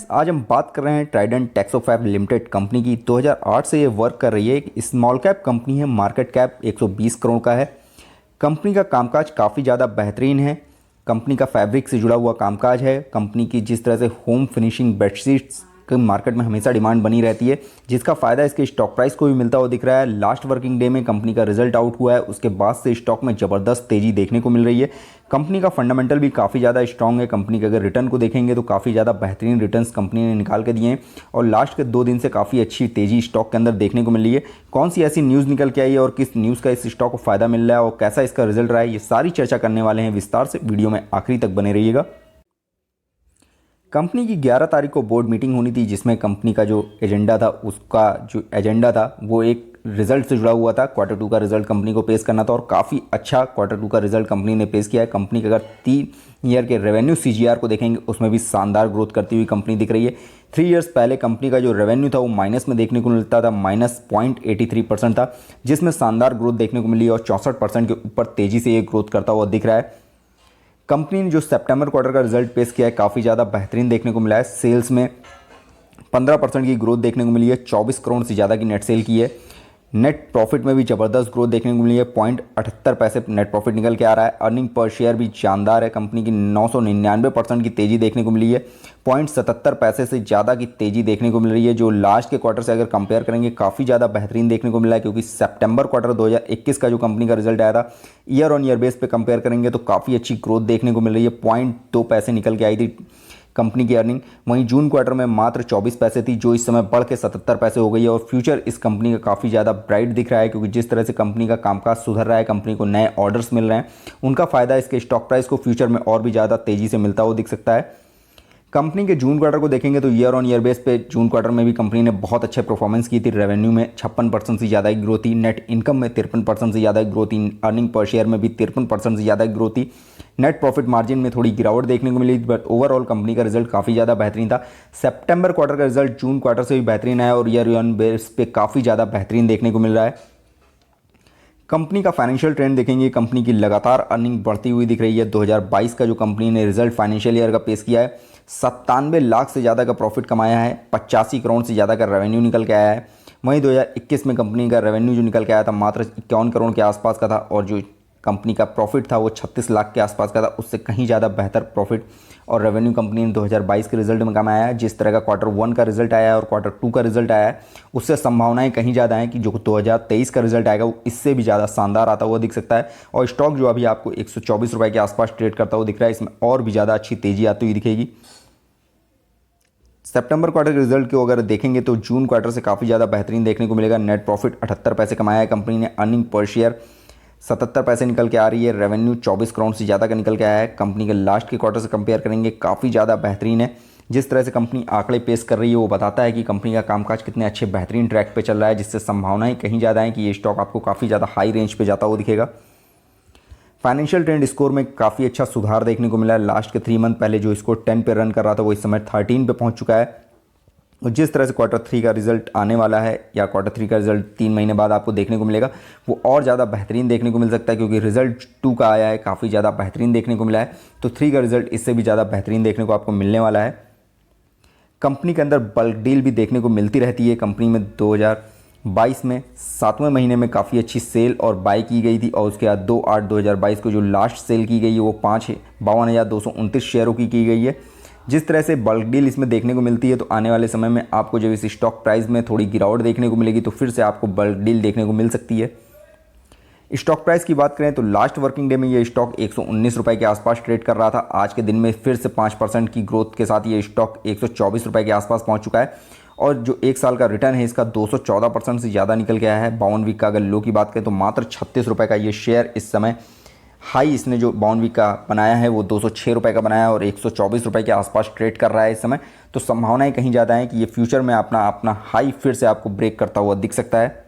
Friends, आज हम बात कर रहे हैं ट्राइडेंट टेक्सोफैब लिमिटेड कंपनी की। 2008 से ये वर्क कर रही है। एक स्मॉल कैप कंपनी है, मार्केट कैप 120 करोड़ का है। कंपनी का कामकाज काफ़ी ज़्यादा बेहतरीन है। कंपनी का फैब्रिक से जुड़ा हुआ कामकाज है। कंपनी की जिस तरह से होम फिनिशिंग बेडशीट्स की मार्केट में हमेशा डिमांड बनी रहती है, जिसका फ़ायदा इसके स्टॉक प्राइस को भी मिलता हुआ दिख रहा है। लास्ट वर्किंग डे में कंपनी का रिजल्ट आउट हुआ है, उसके बाद से स्टॉक में ज़बरदस्त तेज़ी देखने को मिल रही है। कंपनी का फंडामेंटल भी काफ़ी ज़्यादा स्ट्रॉन्ग है। कंपनी के अगर रिटर्न को देखेंगे तो काफ़ी ज़्यादा बेहतरीन रिटर्न्स कंपनी ने निकाल के दिए हैं और लास्ट के 2 दिन से काफ़ी अच्छी तेज़ी स्टॉक के अंदर देखने को मिल रही है। कौन सी ऐसी न्यूज़ निकल के आई है और किस न्यूज़ का इस स्टॉक को फ़ायदा मिल रहा है और कैसा इसका रिजल्ट रहा है, ये सारी चर्चा करने वाले हैं विस्तार से। वीडियो में आखिरी तक बने रहिएगा। कंपनी की 11 तारीख को बोर्ड मीटिंग होनी थी, जिसमें कंपनी का जो एजेंडा था, उसका जो एजेंडा था वो एक रिजल्ट से जुड़ा हुआ था। क्वार्टर 2 का रिजल्ट कंपनी को पेश करना था और काफ़ी अच्छा क्वार्टर 2 का रिजल्ट कंपनी ने पेश किया है। कंपनी के अगर 3 ईयर के रेवेन्यू CGR को देखेंगे, उसमें भी शानदार ग्रोथ करती हुई कंपनी दिख रही है। 3 ईयर्स पहले कंपनी का जो रेवेन्यू था वो माइनस में देखने को मिलता था, -0.83% था, जिसमें शानदार ग्रोथ देखने को मिली और 64% के ऊपर तेज़ी से ये ग्रोथ करता हुआ दिख रहा है। कंपनी ने जो सितंबर क्वार्टर का रिजल्ट पेश किया है, काफ़ी ज़्यादा बेहतरीन देखने को मिला है। सेल्स में 15% की ग्रोथ देखने को मिली है, 24 करोड़ से ज़्यादा की नेट सेल की है। नेट प्रॉफिट में भी ज़बरदस्त ग्रोथ देखने को मिली है, 0.78 पैसे नेट प्रॉफिट निकल के आ रहा है। अर्निंग पर शेयर भी शानदार है, कंपनी की 999% की तेज़ी देखने को मिली है, 0.77 पैसे से ज़्यादा की तेज़ी देखने को मिल रही है, जो लास्ट के क्वार्टर से अगर कंपेयर करेंगे काफ़ी ज़्यादा बेहतरीन देखने को मिला है। क्योंकि सितंबर क्वार्टर 2021 का जो कंपनी का रिजल्ट आया था, ईयर ऑन ईयर बेस पे कंपेयर करेंगे तो काफ़ी अच्छी ग्रोथ देखने को मिल रही है। 0.2 पैसे निकल के आई थी कंपनी की अर्निंग। वहीं जून क्वार्टर में मात्र 24 पैसे थी, जो इस समय बढ़ के 77 पैसे हो गई है और फ्यूचर इस कंपनी का काफ़ी ज़्यादा ब्राइट दिख रहा है। क्योंकि जिस तरह से कंपनी का कामकाज सुधर रहा है, कंपनी को नए ऑर्डर्स मिल रहे हैं, उनका फ़ायदा इसके स्टॉक प्राइस को फ्यूचर में और भी ज़्यादा तेज़ी से मिलता हुआ दिख सकता है। कंपनी के जून क्वार्टर को देखेंगे तो ईयर ऑन ईयर बेस पे जून क्वार्टर में भी कंपनी ने बहुत अच्छे परफॉर्मेंस की थी। रेवेन्यू में 56% से ज़्यादा की ग्रोथ थी, नेट इनकम में 53% से ज़्यादा की ग्रोथ थी, अर्निंग पर शेयर में भी 53% से ज़्यादा की ग्रोथ थी। नेट प्रॉफिट मार्जिन में थोड़ी गिरावट देखने को मिली, बट ओवरऑल कंपनी का रिजल्ट काफ़ी ज़्यादा बेहतरीन था। सितंबर क्वार्टर का रिजल्ट जून क्वार्टर से भी बेहतरीन आया और ईयर ऑन बेस पे काफ़ी ज़्यादा बेहतरीन देखने को मिल रहा है। कंपनी का फाइनेंशियल ट्रेंड देखेंगे, कंपनी की लगातार अर्निंग बढ़ती हुई दिख रही है। 2022 का जो कंपनी ने रिजल्ट फाइनेंशियल ईयर का पेश किया है, 97 लाख से ज़्यादा का प्रॉफिट कमाया है, 85 करोड़ से ज़्यादा का रेवेन्यू निकल के आया है। वहीं 2021 में कंपनी का रेवेन्यू जो निकल के आया था मात्र 51 करोड़ के आसपास का था और जो कंपनी का प्रॉफिट था वो 36 लाख के आसपास का था, उससे कहीं ज़्यादा बेहतर प्रॉफिट और रेवेन्यू कंपनी ने 2022 के रिजल्ट में कमाया है। जिस तरह का क्वार्टर 1 का रिजल्ट आया है और क्वार्टर 2 का रिजल्ट आया है, उससे संभावनाएं कहीं ज़्यादा हैं कि जो 2023 का रिजल्ट आएगा वो इससे भी ज़्यादा शानदार आता हुआ दिख सकता है। और स्टॉक जो अभी आपको 124 रुपये के आसपास ट्रेड करता हुआ दिख रहा है, इसमें और भी ज़्यादा अच्छी तेज़ी आती हुई दिखेगी। सितंबर क्वार्टर के रिजल्ट को अगर देखेंगे तो जून क्वार्टर से काफ़ी ज़्यादा बेहतरीन देखने को मिलेगा। नेट प्रॉफिट 78 पैसे कमाया है कंपनी ने, अर्निंग पर शेयर 77 पैसे निकल के आ रही है, रेवेन्यू 24 करोड़ से ज़्यादा का निकल के आया है। कंपनी के लास्ट के क्वार्टर से कंपेयर करेंगे काफ़ी ज़्यादा बेहतरीन है। जिस तरह से कंपनी आंकड़े पेश कर रही है वो बताता है कि कंपनी का कामकाज कितने अच्छे बेहतरीन ट्रैक पे चल रहा है, जिससे संभावनाएं कहीं ज़्यादा हैं कि ये स्टॉक आपको काफ़ी ज़्यादा हाई रेंज पे जाता हुआ दिखेगा। फाइनेंशियल ट्रेंड स्कोर में काफ़ी अच्छा सुधार देखने को मिला है। लास्ट के 3 मंथ पहले जो स्कोर 10 पे रन कर रहा था वो इस समय 13 पे पहुँच चुका है। और जिस तरह से क्वार्टर 3 का रिजल्ट आने वाला है या क्वार्टर 3 का रिजल्ट 3 महीने बाद आपको देखने को मिलेगा, वो और ज़्यादा बेहतरीन देखने को मिल सकता है। क्योंकि रिजल्ट 2 का आया है, काफ़ी ज़्यादा बेहतरीन देखने को मिला है, तो 3 का रिजल्ट इससे भी ज़्यादा बेहतरीन देखने को आपको मिलने वाला है। कंपनी के अंदर बल्क डील भी देखने को मिलती रहती है। कंपनी में 2022 में 7वें महीने में काफ़ी अच्छी सेल और बाई की गई थी और उसके बाद 2/8/2022 को जो लास्ट सेल की गई है वो 52,229 शेयरों की गई है। जिस तरह से बल्क डील इसमें देखने को मिलती है, तो आने वाले समय में आपको जब इस स्टॉक प्राइस में थोड़ी गिरावट देखने को मिलेगी तो फिर से आपको बल्क डील देखने को मिल सकती है। स्टॉक प्राइस की बात करें तो लास्ट वर्किंग डे में ये स्टॉक 119 रुपये के आसपास ट्रेड कर रहा था। आज के दिन में फिर से 5% की ग्रोथ के साथ ये स्टॉक 124 रुपये के आसपास पहुंच चुका है और जो 1 साल का रिटर्न है इसका 214% से ज़्यादा निकल गया है। 52 वीक का अगर लो की बात करें तो मात्र 36 रुपये का ये शेयर इस समय हाई इसने जो 52 वीक का बनाया है वो 206 रुपये का बनाया है और 124 रुपये के आसपास ट्रेड कर रहा है इस समय। तो संभावनाएं कहीं ज़्यादा हैं कि ये फ्यूचर में अपना हाई फिर से आपको ब्रेक करता हुआ दिख सकता है।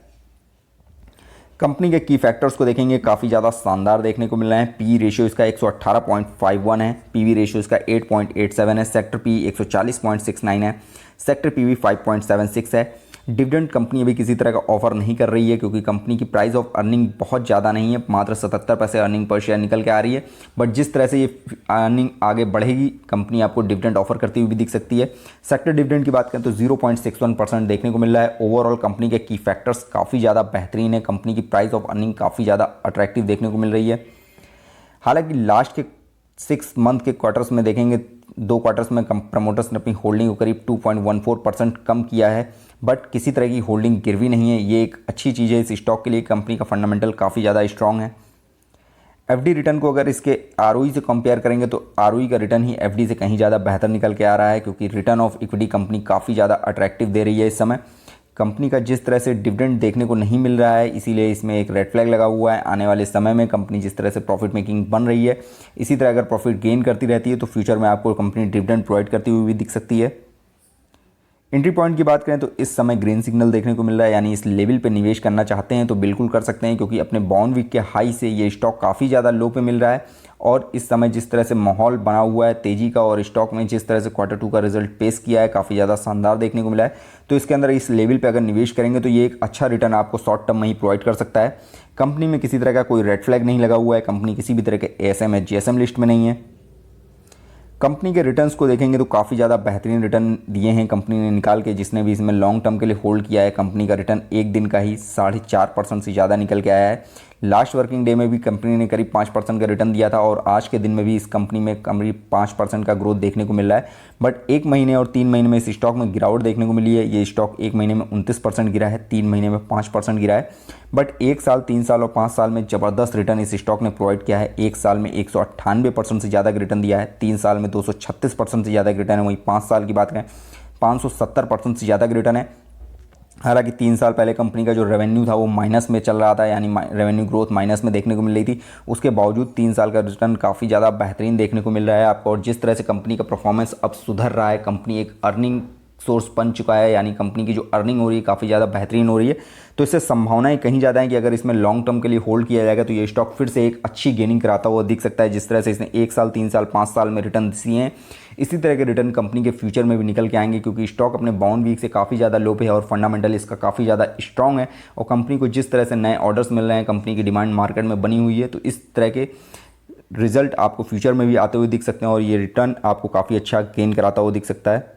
कंपनी के की फैक्टर्स को देखेंगे, काफ़ी ज़्यादा शानदार देखने को मिल रहे हैं। पी रेशियो इसका 118.51 है, पीवी रेशियो इसका 8.87 है, सेक्टर पी 140.69 है, सेक्टर पीवी 5.76 है। डिविडेंड कंपनी अभी किसी तरह का ऑफर नहीं कर रही है क्योंकि कंपनी की प्राइस ऑफ अर्निंग बहुत ज़्यादा नहीं है, मात्र 77 पैसे अर्निंग पर शेयर निकल के आ रही है। बट जिस तरह से ये अर्निंग आगे बढ़ेगी कंपनी आपको डिविडेंड ऑफर करती हुई भी दिख सकती है। सेक्टर डिविडेंड की बात करें तो 0.61% देखने को मिल रहा है। ओवरऑल कंपनी के की फैक्टर्स काफ़ी ज़्यादा बेहतरीन है, कंपनी की प्राइस ऑफ अर्निंग काफ़ी ज़्यादा अट्रैक्टिव देखने को मिल रही है। हालांकि लास्ट के 6 मंथ के क्वार्टर्स में देखेंगे, 2 क्वार्टर्स में प्रमोटर्स ने अपनी होल्डिंग को करीब 2.14% कम किया है, बट किसी तरह की होल्डिंग गिरवी नहीं है। ये एक अच्छी चीज़ है इस स्टॉक के लिए, कंपनी का फंडामेंटल काफ़ी ज़्यादा स्ट्रॉन्ग है। एफडी रिटर्न को अगर इसके आरओई से कंपेयर करेंगे तो आरओई का रिटर्न ही एफडी से कहीं ज़्यादा बेहतर निकल के आ रहा है क्योंकि रिटर्न ऑफ इक्विटी कंपनी काफ़ी ज़्यादा अट्रैक्टिव दे रही है इस समय। कंपनी का जिस तरह से डिविडेंड देखने को नहीं मिल रहा है, इसीलिए इसमें एक रेड फ्लैग लगा हुआ है। आने वाले समय में कंपनी जिस तरह से प्रॉफिट मेकिंग बन रही है, इसी तरह अगर प्रॉफिट गेन करती रहती है तो फ्यूचर में आपको कंपनी डिविडेंड प्रोवाइड करती हुई भी दिख सकती है। एंट्री पॉइंट की बात करें तो इस समय ग्रीन सिग्नल देखने को मिल रहा है, यानी इस लेवल पे निवेश करना चाहते हैं तो बिल्कुल कर सकते हैं क्योंकि अपने बॉन्ड वीक के हाई से ये स्टॉक काफ़ी ज़्यादा लो पे मिल रहा है। और इस समय जिस तरह से माहौल बना हुआ है तेज़ी का और स्टॉक में जिस तरह से Q2 का रिजल्ट पेश किया है काफ़ी ज़्यादा शानदार देखने को मिला है, तो इसके अंदर इस लेवल पे अगर निवेश करेंगे तो ये एक अच्छा रिटर्न आपको शॉर्ट टर्म में ही प्रोवाइड कर सकता है। कंपनी में किसी तरह का कोई रेड फ्लैग नहीं लगा हुआ है, कंपनी किसी भी तरह के ASM या GSM लिस्ट में नहीं है। कंपनी के रिटर्न्स को देखेंगे तो काफ़ी ज़्यादा बेहतरीन रिटर्न दिए हैं कंपनी ने निकाल के। जिसने भी इसमें लॉन्ग टर्म के लिए होल्ड किया है, कंपनी का रिटर्न एक दिन का ही 4.5% से ज़्यादा निकल के आया है। लास्ट वर्किंग डे में भी कंपनी ने करीब 5% का रिटर्न दिया था और आज के दिन में भी इस कंपनी में करीब 5% का ग्रोथ देखने को मिल रहा है। बट 1 महीने और 3 महीने में इस स्टॉक में गिरावट देखने को मिली है। ये स्टॉक 1 महीने में 29% गिरा है, 3 महीने में 5% गिरा है। बट 1 साल, 3 साल और 5 साल में ज़बरदस्त रिटर्न इस स्टॉक ने प्रोवाइड किया है। 1 साल में 198% से ज़्यादा रिटर्न दिया है, 3 साल में 236% से ज़्यादा रिटर्न है। वहीं 5 साल की बात करें 570% से ज़्यादा रिटर्न है। हालांकि 3 साल पहले कंपनी का जो रेवेन्यू था वो माइनस में चल रहा था, यानी रेवेन्यू ग्रोथ माइनस में देखने को मिल रही थी। उसके बावजूद 3 साल का रिटर्न काफ़ी ज़्यादा बेहतरीन देखने को मिल रहा है आपको। और जिस तरह से कंपनी का परफॉर्मेंस अब सुधर रहा है, कंपनी एक अर्निंग सोर्स बन चुका है, यानी कंपनी की जो अर्निंग हो रही है काफ़ी ज़्यादा बेहतरीन हो रही है, तो इससे संभावनाएं कहीं ज़्यादा है कि अगर इसमें लॉन्ग टर्म के लिए होल्ड किया जाएगा तो ये स्टॉक फिर से एक अच्छी गेनिंग कराता हुआ दिख सकता है। जिस तरह से इसने 1 साल, 3 साल, 5 साल में रिटर्न दिए हैं, इसी तरह के रिटर्न कंपनी के फ्यूचर में भी निकल के आएंगे क्योंकि स्टॉक अपने बाउंड वीक से काफ़ी ज़्यादा लो पे है और फंडामेंटल इसका काफ़ी ज़्यादा स्ट्रॉन्ग है। और कंपनी को जिस तरह से नए ऑर्डर्स मिल रहे हैं, कंपनी की डिमांड मार्केट में बनी हुई है, तो इस तरह के रिजल्ट आपको फ्यूचर में भी आते हुए दिख सकते हैं और ये रिटर्न आपको काफ़ी अच्छा गेन कराता हुआ दिख सकता है।